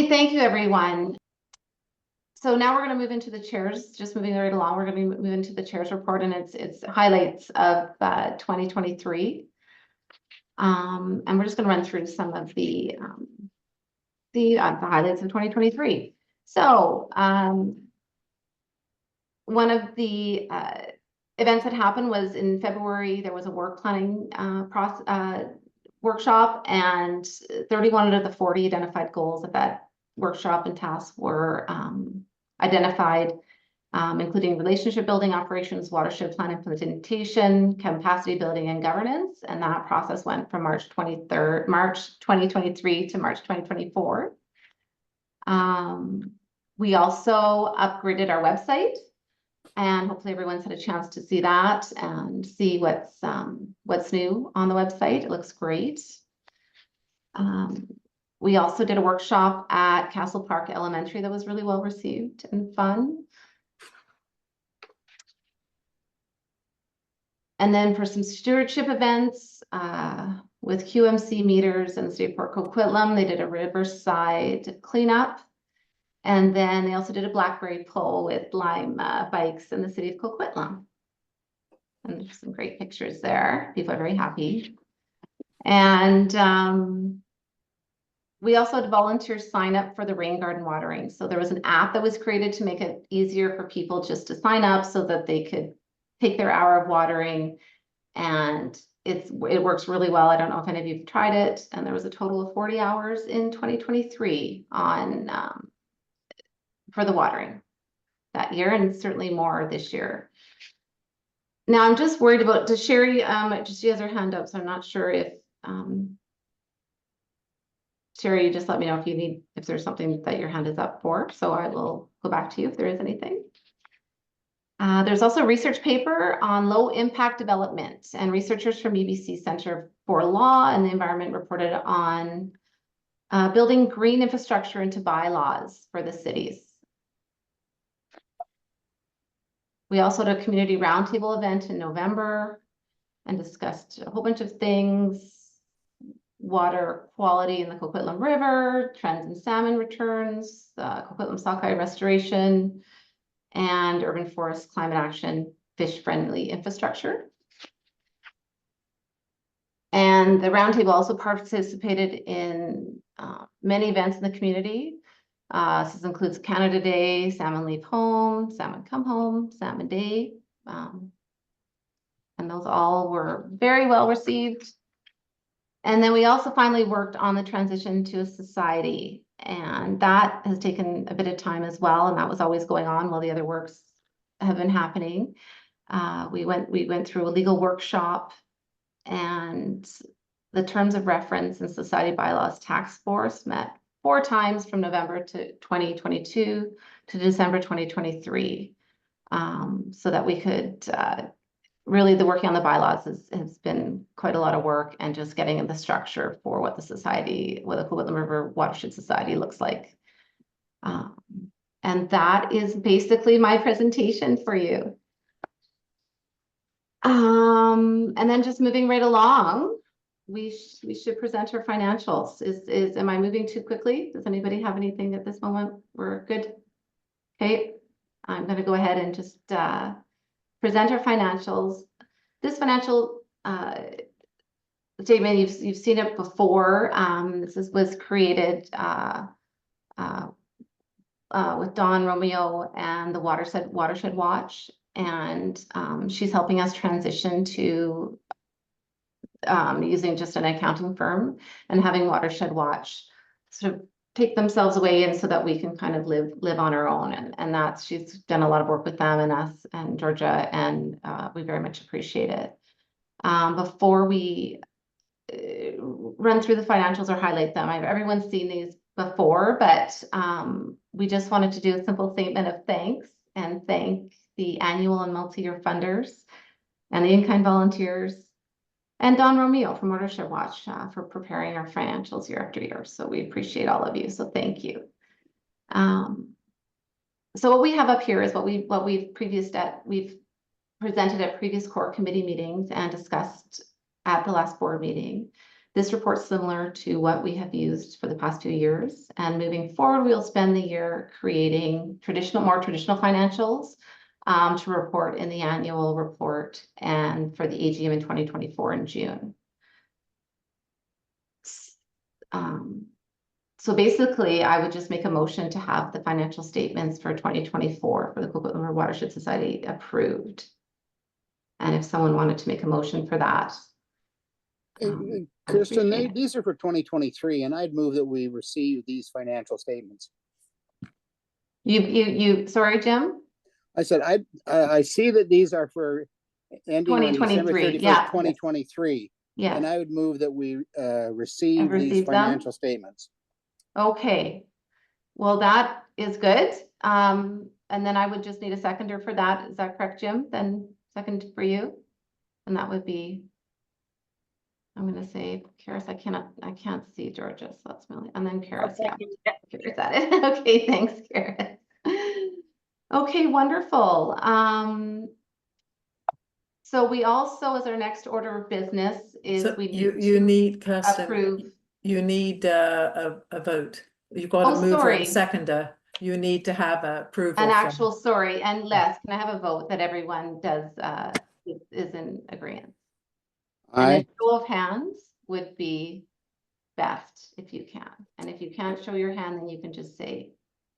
Okay, thank you, everyone. So now we're going to move into the chairs, just moving right along. We're going to move into the chairs report, and it's highlights of 2023. And we're just going to run through some of the highlights of 2023. So one of the events that happened was in February. There was a work planning workshop, and 31 out of the 40 identified goals of that workshop and tasks were identified, including relationship building, operations, watershed plan implementation, capacity building, and governance. And that process went from March 2023 to March 2024. We also upgraded our website, and hopefully everyone's had a chance to see that and see what's new on the website. It looks great. We also did a workshop at Castle Park Elementary that was really well received and fun. And then for some stewardship events with QMC meters and the City of Port Coquitlam, they did a riverside cleanup. And then they also did a blackberry pull with Lime bikes in the City of Coquitlam. And there's some great pictures there. People are very happy. And we also had volunteers sign up for the rain garden watering. So there was an app that was created to make it easier for people just to sign up so that they could take their hour of watering. And it works really well. I don't know if any of you've tried it. And there was a total of 40 hours in 2023 on for the watering that year, and certainly more this year. Now I'm just worried about, does Sherry, she has her hand up, so I'm not sure if Sherry, you just let me know if there's something that your hand is up for, so I will go back to you if there is anything. There's also a research paper on low impact development, and researchers from UBC Center for Law and the Environment reported on building green infrastructure into bylaws for the cities. We also had a community roundtable event in November and discussed a whole bunch of things: water quality in the Coquitlam River, trends in salmon returns, Coquitlam sockeye restoration, and urban forest climate action, fish-friendly infrastructure. And the roundtable also participated in many events in the community. This includes Canada Day, Salmon Leave Home, Salmon Come Home, Salmon Day. And those all were very well received. And then we also finally worked on the transition to a society, and that has taken a bit of time as well. And that was always going on while the other works have been happening. We went through a legal workshop, and the terms of reference and society bylaws task force met 4 times from November to 2022 to December 2023, so that we could really, the working on the bylaws has been quite a lot of work, and just getting the structure for what the Coquitlam River Watershed Society looks like. And that is basically my presentation for you. And then just moving right along, we should present our financials. Am I moving too quickly? Does anybody have anything at this moment? We're good. Okay, I'm going to go ahead and just present our financials. This financial statement, you've seen it before. This was created with Dawn Romeo and the Watershed Watch, and she's helping us transition to using just an accounting firm and having Watershed Watch sort of take themselves away, and so that we can kind of live on our own. And that's, she's done a lot of work with them and us and Georgia, and we very much appreciate it. Before we run through the financials or highlight them, everyone's seen these before, but we just wanted to do a simple statement of thanks and thank the annual and multi-year funders and the in-kind volunteers, and Don Romeo from Watershed Watch for preparing our financials year after year. So we appreciate all of you. So thank you. So what we have up here is what we've presented at previous core committee meetings and discussed at the last board meeting. This report's similar to what we have used for the past few years, and moving forward, we'll spend the year creating more traditional financials to report in the annual report and for the AGM in 2024 in June. So basically, I would just make a motion to have the financial statements for 2024 for the Coquitlam River Watershed Society approved. And if someone wanted to make a motion for that. Kirsten, these are for 2023, and I'd move that we receive these financial statements. Sorry, Jim? I said, I see that these are for ending on December 31st, yeah, 2023. Yeah. And I would move that we receive these financial statements. Okay. Well, that is good. And then I would just need a seconder for that. Is that correct, Jim? Then second for you. And that would be, I'm going to say, Karis, I can't see Georgia, so that's Millie. And then Karis, yeah. Karis at it. Okay, thanks, Karis. Okay, wonderful. So we also, as our next order of business, is so you need, Kirsten, approve. You need a vote. You've got to move sorry. a seconder. You need to have approval. An actual, sorry, and Les, can I have a vote that everyone does is in agreement? Aye. And a show of hands would be best if you can. And if you can't show your hand, then you can just say.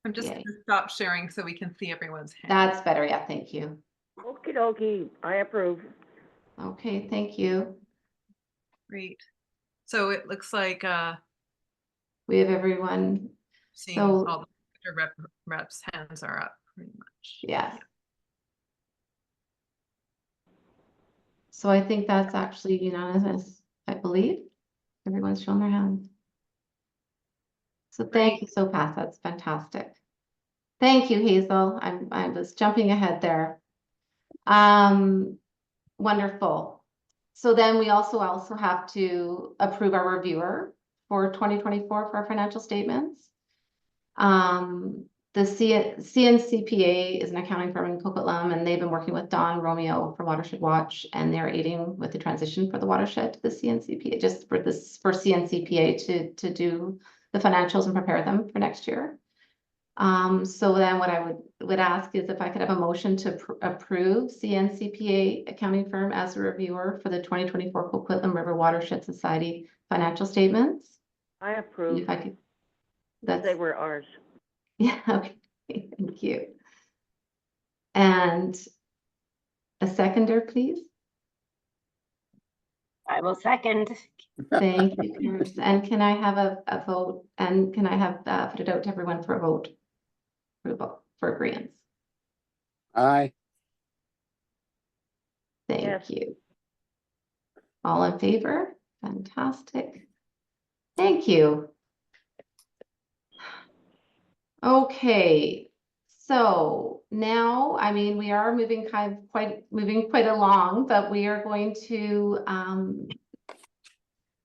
I'm just going to stop sharing so we can see everyone's hand. That's better. Yeah, thank you. Okie dokie, I approve. Okay, thank you. Great. So it looks like we have everyone. Seeing all the reps' hands are up pretty much. Yes. Yeah. So I think that's actually unanimous, I believe. Everyone's shown their hand. So thank you, so Pat. That's fantastic. Thank you, Hazel. I was jumping ahead there. Wonderful. So then we also have to approve our reviewer for 2024 for our financial statements. The CNCPA is an accounting firm in Coquitlam, and they've been working with Don Romeo from Watershed Watch, and they're aiding with the transition for the watershed to the CNCPA, just for CNCPA to do the financials and prepare them for next year. So then what I would ask is if I could have a motion to approve CNCPA accounting firm as a reviewer for the 2024 Coquitlam River Watershed Society financial statements. I approve. If I could, they were ours. Yeah, okay, thank you. And a seconder, please. I will second. Thank you, Chris. And can I have a vote? And can I have put it out to everyone for a vote? For agreement. Aye. Thank you. All in favor? Fantastic. Thank you. Okay, so now, I mean, we are moving quite along, but we are going to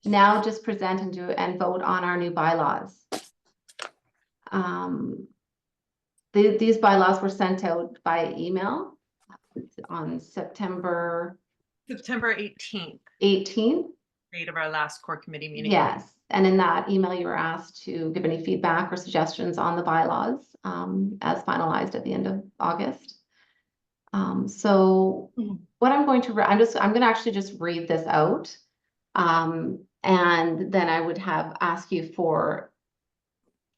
now just present and vote on our new bylaws. These bylaws were sent out by email on September 18th. 18th. Date of our last core committee meeting. Yes, and in that email, you were asked to give any feedback or suggestions on the bylaws as finalized at the end of August. So what I'm going to, I'm going to actually just read this out. And then I would ask you for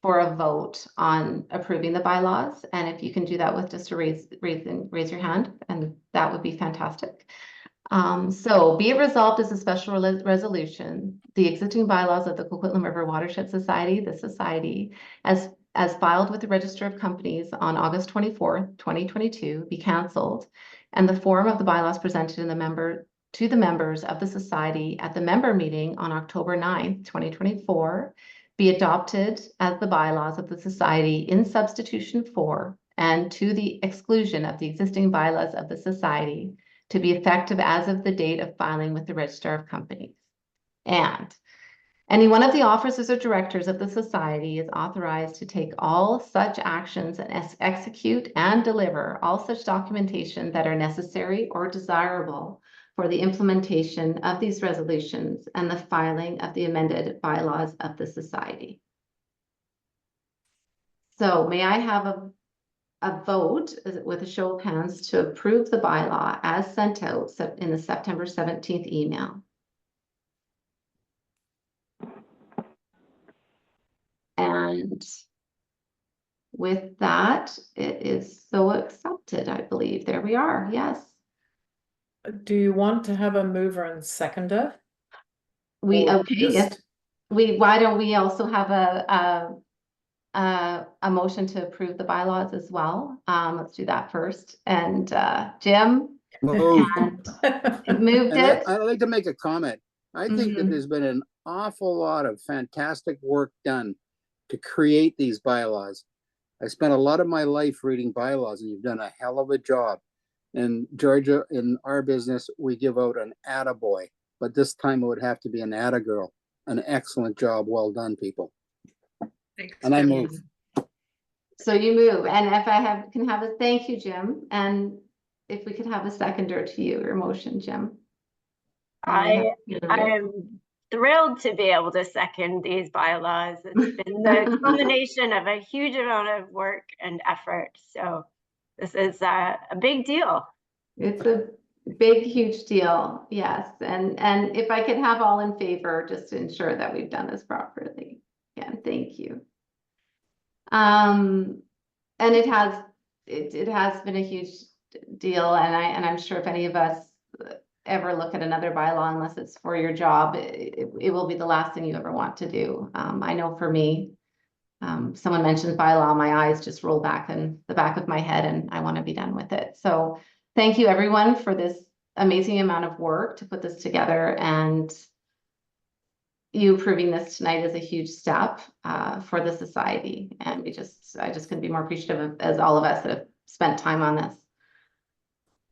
a vote on approving the bylaws. And if you can do that with just a raise your hand, and that would be fantastic. So be it resolved as a special resolution, the existing bylaws of the Coquitlam River Watershed Society, the Society, as filed with the Register of Companies on August 24th, 2022, be cancelled, and the form of the bylaws presented to the members of the Society at the member meeting on October 9th, 2024, be adopted as the bylaws of the Society in substitution for and to the exclusion of the existing bylaws of the Society, to be effective as of the date of filing with the Register of Companies. And any one of the officers or directors of the Society is authorized to take all such actions and execute and deliver all such documentation that are necessary or desirable for the implementation of these resolutions and the filing of the amended bylaws of the society. So may I have a vote with a show of hands to approve the bylaw as sent out in the September 17th email? And with that, it is so accepted, I believe. There we are. Yes. Do you want to have a mover and seconder? We, Or okay, yes. just- Why don't we also have a motion to approve the bylaws as well? Let's do that first. And Jim Moved. moved And it. I'd like to make a comment. I think that Mhm. there's been an awful lot of fantastic work done to create these bylaws. I spent a lot of my life reading bylaws, and you've done a hell of a job. And Georgia, in our business, we give out an attaboy, but this time it would have to be an attagirl. An excellent job. Well done, people. Thanks, And I Jim. move. So you move, and if I can have a thank you, Jim, and if we could have a seconder to your motion, Jim. I am thrilled to be able to second these bylaws. It's been the culmination of a huge amount of work and effort. So this is a big deal. It's a big, huge deal, yes, and if I could have all in favor, just to ensure that we've done this properly. Again, thank you. And it has been a huge deal, and I'm sure if any of us ever look at another bylaw, unless it's for your job, it will be the last thing you ever want to do. I know for me, someone mentioned bylaw, my eyes just roll back in the back of my head, and I want to be done with it. So thank you everyone for this amazing amount of work to put this together, and you approving this tonight is a huge step for the society. And I just couldn't be more appreciative of, as all of us that have spent time on this.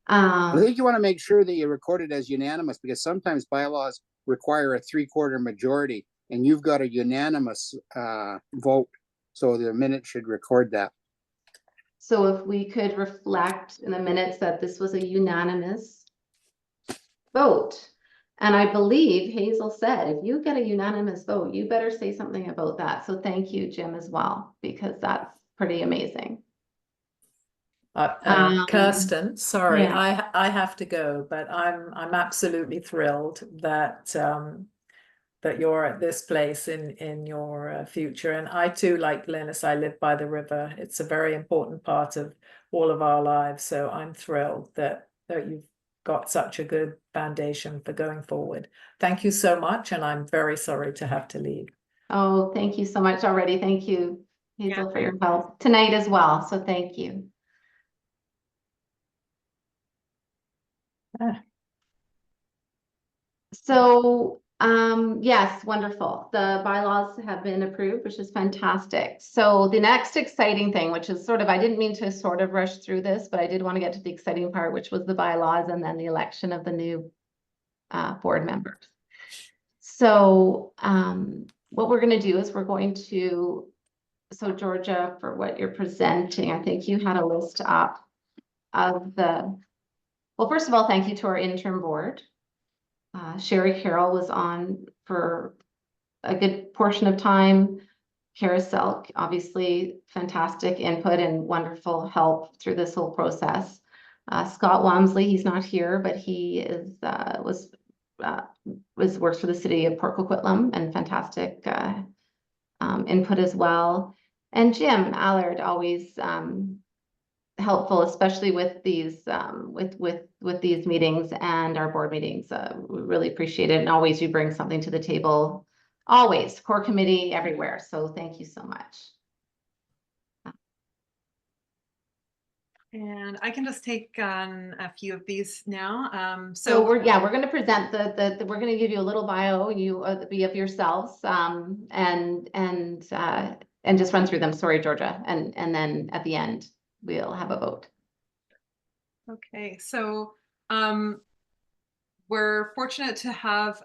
I think you want to make sure that you record it as unanimous, because sometimes bylaws require a 3/4 majority, and you've got a unanimous vote. So the minute should record that. So if we could reflect in the minutes that this was a unanimous vote. And I believe Hazel said, if you get a unanimous vote, you better say something about that. So thank you, Jim, as well, because that's pretty amazing. Kirsten, sorry, yeah. I have to go, but I'm absolutely thrilled that that you're at this place in your future. And I too, like Glynis, I live by the river. It's a very important part of all of our lives. So I'm thrilled that you've got such a good foundation for going forward. Thank you so much, and I'm very sorry to have to leave. Oh, thank you so much already. Thank you, Hazel, for your help tonight as well. So thank you. So, yes, wonderful. The bylaws have been approved, which is fantastic. So the next exciting thing, which is I didn't mean to sort of rush through this, but I did want to get to the exciting part, which was the bylaws and then the election of the new board members. So, what we're going to do is we're going to, so Georgia, for what you're presenting, I think you had a list up of well, first of all, thank you to our interim board. Sherry Carroll was on for a good portion of time. Carousel, obviously fantastic input and wonderful help through this whole process. Scott Wamsley, he's not here, but he is works for the city of Port Coquitlam and fantastic input as well. And Jim Allard, always helpful, especially with these with these meetings and our board meetings. We really appreciate it, and always you bring something to the table. Always, core committee everywhere. So thank you so much. And I can just take on a few of these now. So we're going to present we're going to give you a little bio, you be of yourselves, and just run through them. Sorry, Georgia, and then at the end we'll have a vote. Okay, so we're fortunate to have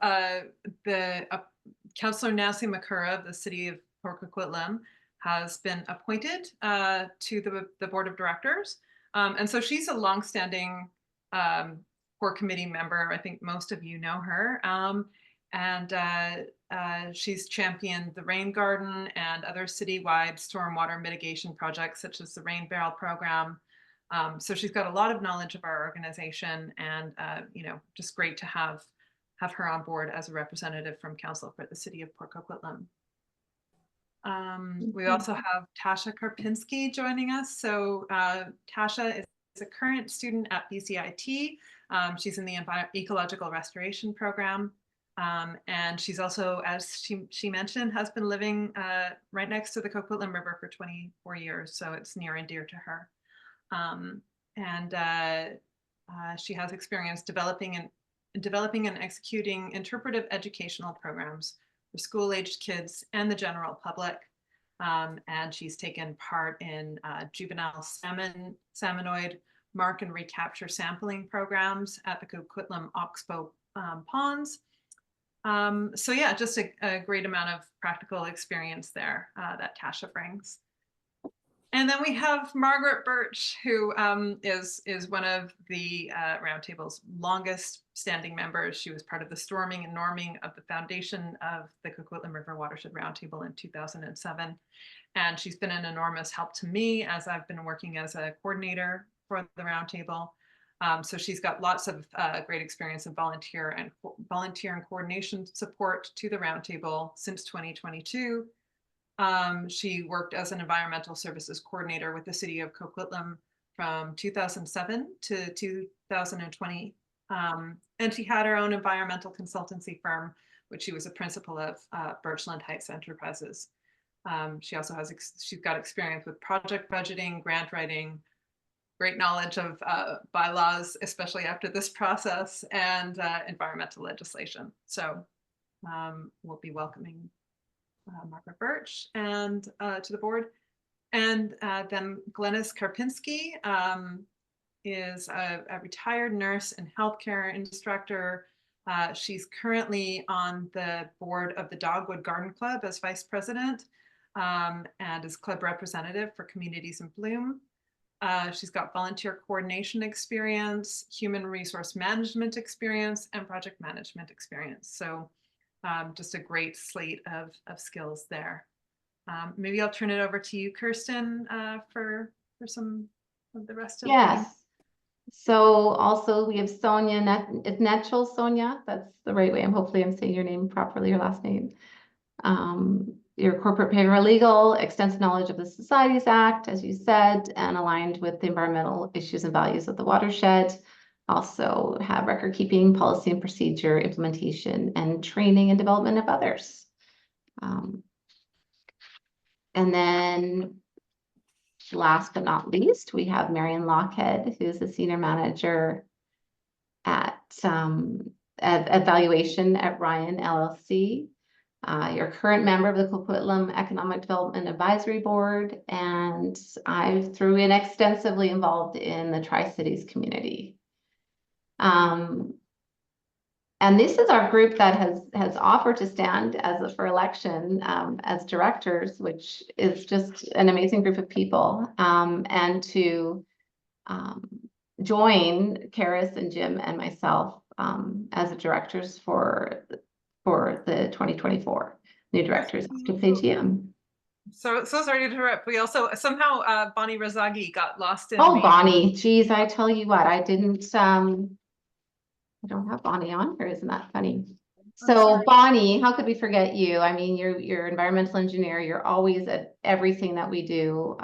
Councillor Nancy McCurra of the city of Port Coquitlam has been appointed to the board of directors. And so she's a longstanding core committee member. I think most of you know her. She's championed the rain garden and other citywide stormwater mitigation projects, such as the rain barrel program. So she's got a lot of knowledge of our organization, and just great to have her on board as a representative from council for the city of Port Coquitlam. We also have Tasha Karpinski joining us. So Tasha is a current student at BCIT. She's in the ecological restoration program. And she's also, as she mentioned, has been living right next to the Coquitlam River for 24 years. So it's near and dear to her. She has experience developing and executing interpretive educational programs for school-aged kids and the general public. And she's taken part in juvenile salmonoid mark and recapture sampling programs at the Coquitlam Oxbow ponds. So yeah, just a great amount of practical experience there that Tasha brings. And then we have Margaret Birch, who is one of the Roundtable's longest standing members. She was part of the storming and norming of the foundation of the Coquitlam River Watershed Roundtable in 2007. And she's been an enormous help to me as I've been working as a coordinator for the Roundtable. So she's got lots of great experience in volunteer and coordination support to the Roundtable since 2022. She worked as an environmental services coordinator with the city of Coquitlam from 2007 to 2020. And she had her own environmental consultancy firm, which she was a principal of, Birchland Heights Enterprises. She also she's got experience with project budgeting, grant writing, great knowledge of bylaws, especially after this process, and environmental legislation. So we'll be welcoming Margaret Birch and to the board. And then Glenys Karpinski is a retired nurse and healthcare instructor. She's currently on the board of the Dogwood Garden Club as vice president, and is club representative for Communities in Bloom. She's got volunteer coordination experience, human resource management experience, and project management experience. So just a great slate of skills there. Maybe I'll turn it over to you, Kirsten, for some of the rest of Yes. So also we have Sonia, it's Netchel, Sonia, that's the right way. Hopefully I'm saying your name properly, your last name. Your corporate paralegal, extensive knowledge of the Societies Act, as you said, and aligned with the environmental issues and values of the watershed. Also have record keeping, policy and procedure, implementation, and training and development of others. And then last but not least, we have Marion Lockhead, who's the senior manager at evaluation at Ryan LLC. You're a current member of the Coquitlam Economic Development Advisory Board, and I threw in extensively involved in the Tri-Cities community. And this is our group that has offered to stand for election as directors, which is just an amazing group of people, and to join Karis and Jim and myself as the directors for the 2024 new directors to AGM. So sorry to interrupt. We also somehow Bonnie Razagi got lost in. Oh, Bonnie, geez, I tell you what, I didn't. I don't have Bonnie on here. Isn't that funny? So Bonnie, how could we forget you? I mean, you're environmental engineer. You're always at everything that we do.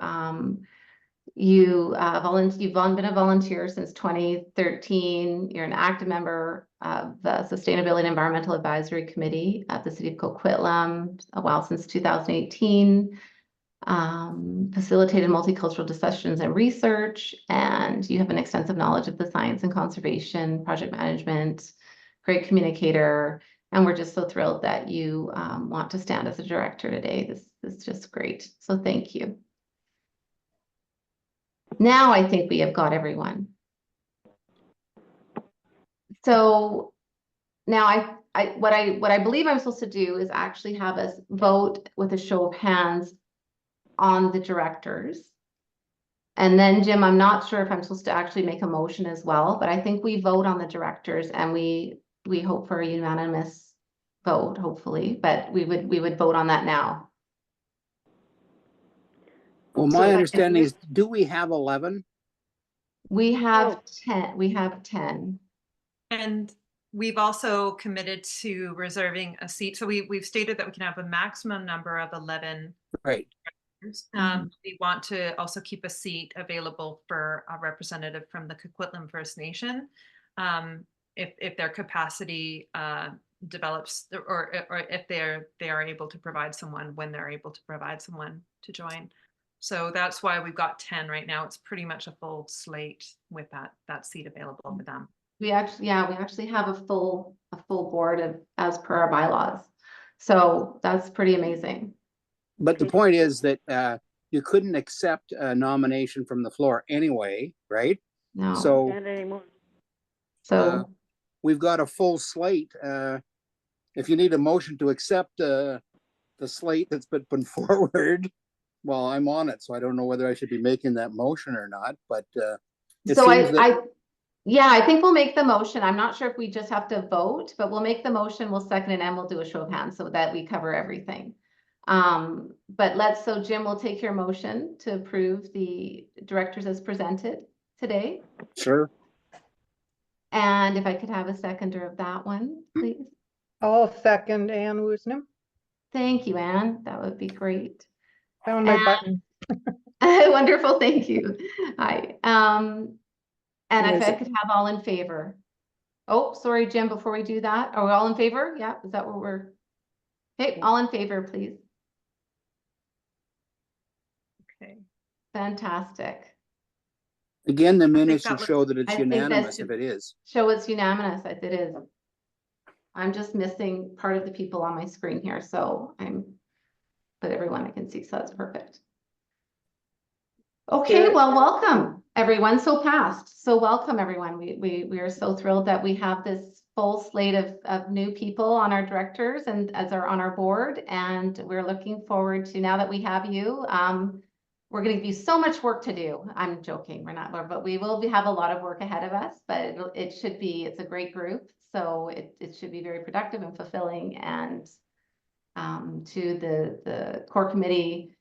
You've been a volunteer since 2013. You're an active member of the Sustainability and Environmental Advisory Committee at the City of Coquitlam, a while since 2018. Facilitated multicultural discussions and research, and you have an extensive knowledge of the science and conservation, project management, great communicator, and we're just so thrilled that you want to stand as a director today. This is just great. So thank you. Now I think we have got everyone. So now what I believe I'm supposed to do is actually have us vote with a show of hands on the directors. And then Jim, I'm not sure if I'm supposed to actually make a motion as well, but I think we vote on the directors and we hope for a unanimous vote, hopefully, but we would vote on that now. Well, So my I- understanding is, do we have 11? We have Oh. 10, we have 10. And we've also committed to reserving a seat. So we've stated that we can have a maximum number of 11. Right. We want to also keep a seat available for a representative from the Coquitlam First Nation, if their capacity develops, or if they are able to provide someone when they're able to provide someone to join. So that's why we've got 10 right now. It's pretty much a full slate with that seat available for them. We actually have a full board as per our bylaws. So that's pretty amazing. But the point is that you couldn't accept a nomination from the floor anyway, right? No, So Not anymore. so we've got a full slate. If you need a motion to accept the slate that's been put forward, well, I'm on it, so I don't know whether I should be making that motion or not, but it so seems that yeah, I think we'll make the motion. I'm not sure if we just have to vote, but we'll make the motion, we'll second it, and we'll do a show of hands so that we cover everything. But so Jim will take your motion to approve the directors as presented today. sure. And if I could have a seconder of that one, please. I'll second Ann Woosnam. Thank you, Anne. That would be great. Found my And- button. Wonderful, thank you. Hi. And if I Amazing. could have all in favor. Oh, sorry, Jim, before we do that, are we all in favor? Yeah, is that what we're? Okay, all in favor, please. Okay. Fantastic. Again, the minutes that should looks- show that it's I think that unanimous should- if it is. Show it's unanimous, it is. I'm just missing part of the people on my screen here, so but everyone I can see, so that's perfect. Okay, Good. well, welcome, everyone. So passed. So welcome, everyone. We are so thrilled that we have this full slate of new people on our directors and on our board. And we're looking forward to, now that we have you, we're going to give you so much work to do. I'm joking, we're not, but we will have a lot of work ahead of us, but it should be, it's a great group. So it should be very productive and fulfilling. And to the core committee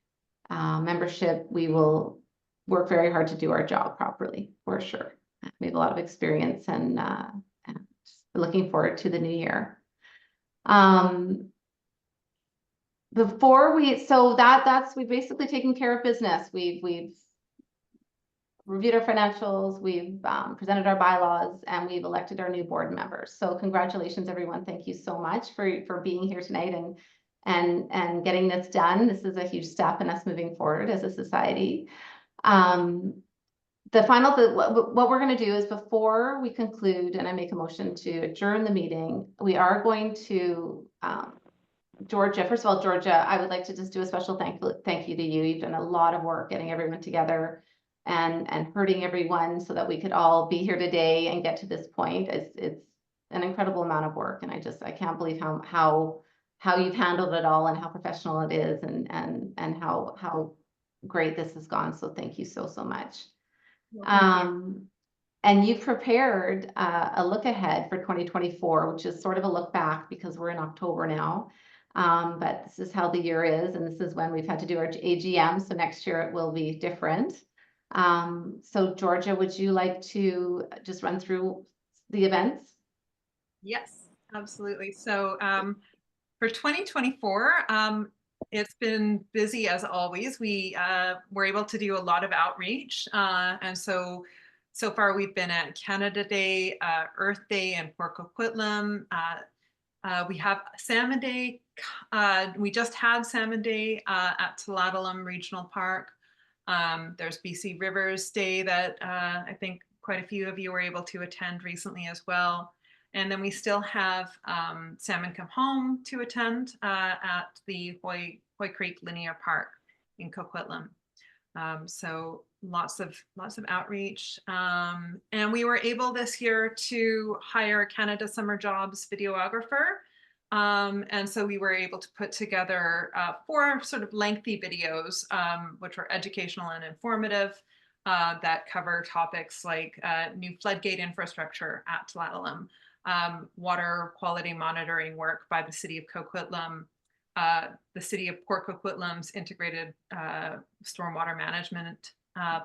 membership, we will work very hard to do our job properly, for sure. We have a lot of experience and looking forward to the new year. We've basically taken care of business. We've reviewed our financials, we've presented our bylaws, and we've elected our new board members. So congratulations, everyone. Thank you so much for being here tonight and getting this done. This is a huge step in us moving forward as a society. The final, what we're going to do is, before we conclude and I make a motion to adjourn the meeting, we are going to, Georgia, first of all, Georgia, I would like to just do a special thank you to you. You've done a lot of work getting everyone together and hurting everyone so that we could all be here today and get to this point. It's an incredible amount of work, and I can't believe how you've handled it all and how professional it is and how great this has gone. So thank you so much. And you've prepared a look ahead for 2024, which is sort of a look back because we're in October now. But this is how the year is, and this is when we've had to do our AGM. So next year it will be different. So Georgia, would you like to just run through the events? Yes, absolutely. So for 2024, it's been busy as always. We were able to do a lot of outreach. And so far we've been at Canada Day, Earth Day in Port Coquitlam. We have Salmon Day. We just had Salmon Day at Tullatalum Regional Park. There's BC Rivers Day that I think quite a few of you were able to attend recently as well. And then we still have Salmon Come Home to attend at the Hoy Creek Linear Park in Coquitlam. So lots of outreach. And we were able this year to hire Canada Summer Jobs videographer. And so we were able to put together 4 sort of lengthy videos, which were educational and informative. that cover topics like new floodgate infrastructure at Tlalolam, water quality monitoring work by the city of Coquitlam, the city of Port Coquitlam's integrated stormwater management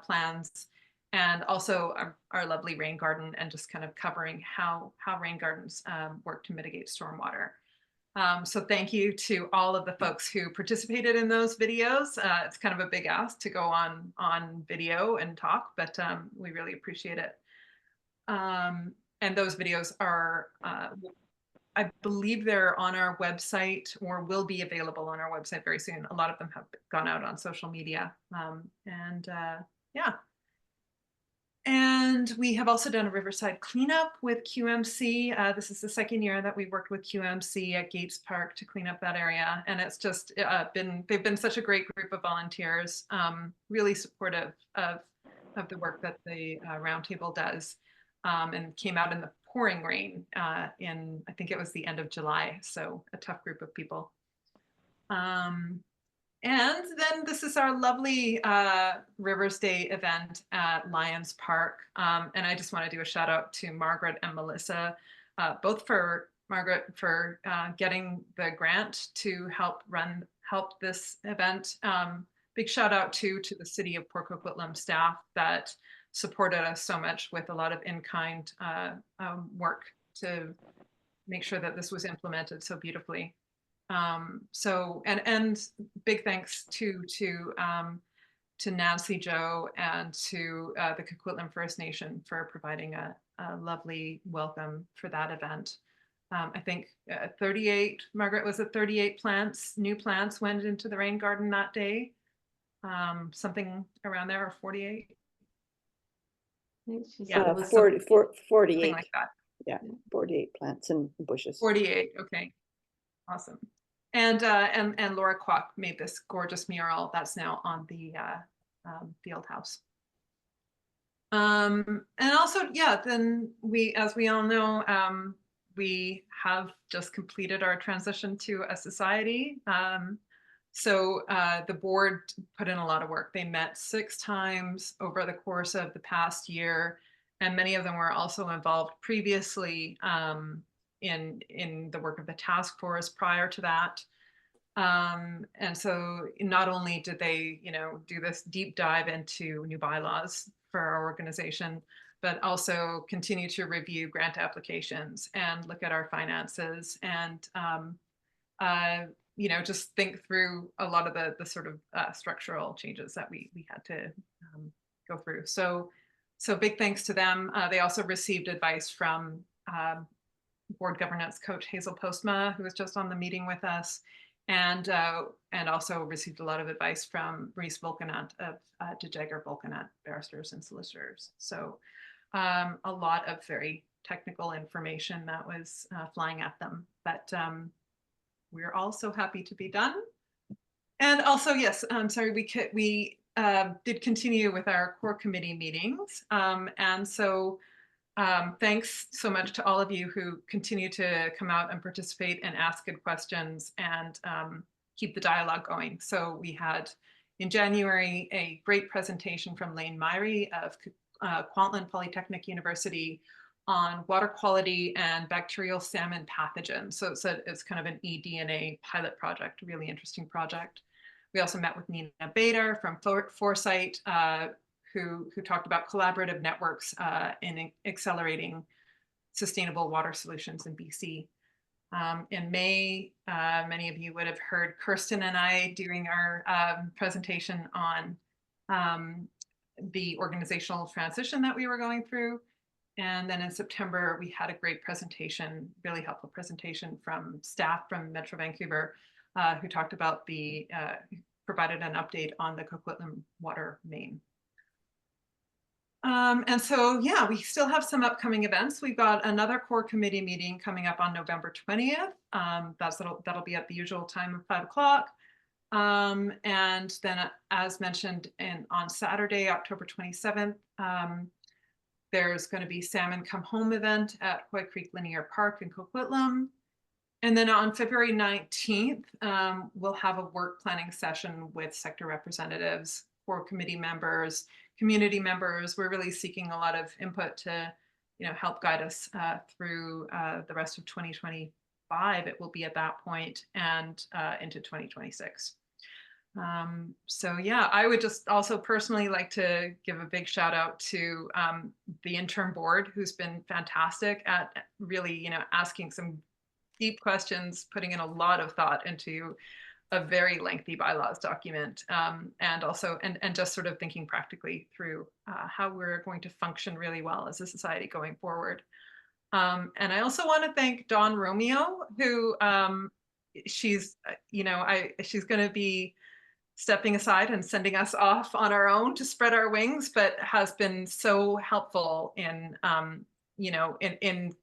plans, and also our lovely rain garden, and just kind of covering how rain gardens work to mitigate stormwater. So thank you to all of the folks who participated in those videos. It's kind of a big ask to go on video and talk, but we really appreciate it. And those videos are, I believe they're on our website or will be available on our website very soon. A lot of them have gone out on social media. Yeah. And we have also done a Riverside cleanup with QMC. This is the second year that we worked with QMC at Gates Park to clean up that area. And it's just they've been such a great group of volunteers, really supportive of the work that the Roundtable does, and came out in the pouring rain in, I think it was the end of July. So a tough group of people. And then this is our lovely Rivers Day event at Lions Park. And I just want to do a shout out to Margaret and Melissa, both for Margaret for getting the grant to help this event. Big shout out to the city of Port Coquitlam staff that supported us so much with a lot of in-kind work to make sure that this was implemented so beautifully. So and big thanks to Nancy Joe and to the Coquitlam First Nation for providing a lovely welcome for that event. I think 38, Margaret, was it 38 new plants went into the rain garden that day? Something around there, or 48? Yeah, 48. Something like that. Yeah, 48 plants and bushes. 48, okay. Awesome. And Laura Kwok made this gorgeous mural that's now on the field house. And also, yeah, then as we all know, we have just completed our transition to a society. So the board put in a lot of work. They met 6 times over the course of the past year, and many of them were also involved previously in the work of the task force prior to that. And so not only did they, do this deep dive into new bylaws for our organization, but also continue to review grant applications and look at our finances and, just think through a lot of the sort of structural changes that we had to go through. So big thanks to them. They also received advice from board governance coach Hazel Postma, who was just on the meeting with us, and also received a lot of advice from Maurice Volkanat of De Jager Volkanat Barristers and Solicitors. So a lot of very technical information that was flying at them, but we're all so happy to be done. And also, yes, I'm sorry, we did continue with our core committee meetings, and so thanks so much to all of you who continue to come out and participate and ask good questions and keep the dialogue going. So we had in January a great presentation from Lane Myrie of Kwantlen Polytechnic University on water quality and bacterial salmon pathogens. So it's kind of an eDNA pilot project, a really interesting project. We also met with Nina Bader from Foresight, who talked about collaborative networks in accelerating sustainable water solutions in BC. In May, many of you would have heard Kirsten and I doing our presentation on the organizational transition that we were going through. And then in September, we had a great presentation, really helpful presentation from staff from Metro Vancouver, who talked about provided an update on the Coquitlam water main. And so, yeah, we still have some upcoming events. We've got another core committee meeting coming up on November 20th. That'll be at the usual time of 5 o'clock. And then, as mentioned, on Saturday, October 27th, there's going to be Salmon Come Home event at Hoy Creek Linear Park in Coquitlam. And then on February 19th, we'll have a work planning session with sector representatives, core committee members, community members. We're really seeking a lot of input to, help guide us through the rest of 2025. It will be at that point, and into 2026. So yeah, I would just also personally like to give a big shout out to the interim board, who's been fantastic at really, asking some deep questions, putting in a lot of thought into a very lengthy bylaws document, and also and just sort of thinking practically through how we're going to function really well as a society going forward. And I also want to thank Dawn Romeo, who she's she's going to be stepping aside and sending us off on our own to spread our wings, but has been so helpful in in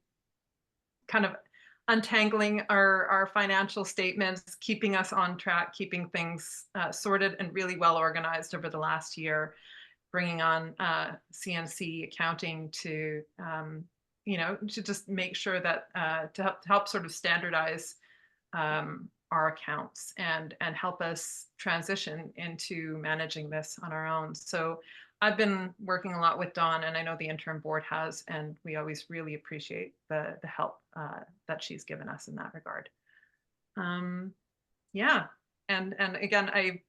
kind of untangling our financial statements, keeping us on track, keeping things sorted and really well organized over the last year, bringing on CNC accounting to to just make sure that to help sort of standardize our accounts and help us transition into managing this on our own. So I've been working a lot with Dawn, and I know the interim board has, and we always really appreciate the help that she's given us in that regard. Yeah, and again, I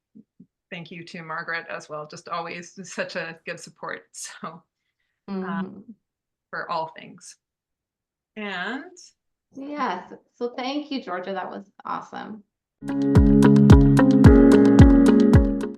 thank you to Margaret as well. Just always such a good support. So for all things. And yes, so thank you, Georgia. That was awesome.